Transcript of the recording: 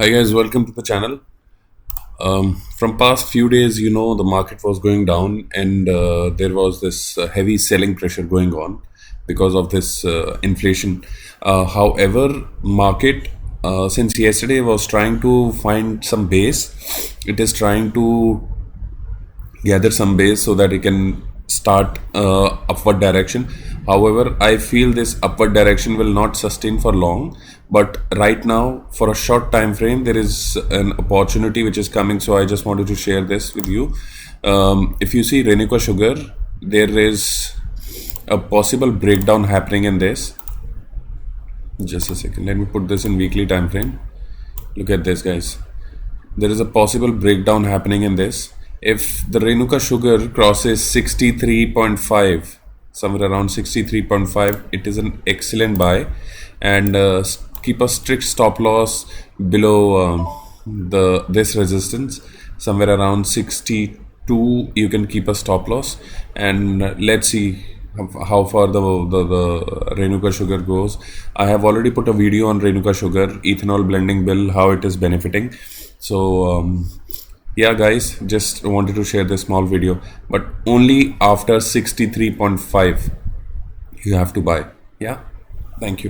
Hi guys, welcome to the channel. From past few days, the market was going down, and there was this heavy selling pressure going on because of this inflation. However, market since yesterday was trying to find some base. It is trying to gather some base so that it can start upward direction. However, I feel this upward direction will not sustain for long, but right now for a short time frame there is an opportunity which is coming, so I just wanted to share this with you. If you see Renuka sugar, there is a possible breakdown happening in this. Just a second, let me put this in weekly time frame. Look at this, guys. There is a possible breakdown happening in this. If the Renuka sugar crosses 63.5, somewhere around 63.5, it is an excellent buy, and keep a strict stop loss below the this resistance, somewhere around 62. You can keep a stop loss, and let's see how far the Renuka sugar goes. I have already put a video on Renuka sugar, ethanol blending bill, how it is benefiting. So yeah guys, just wanted to share this small video, but only after 63.5 you have to buy. Yeah, thank you.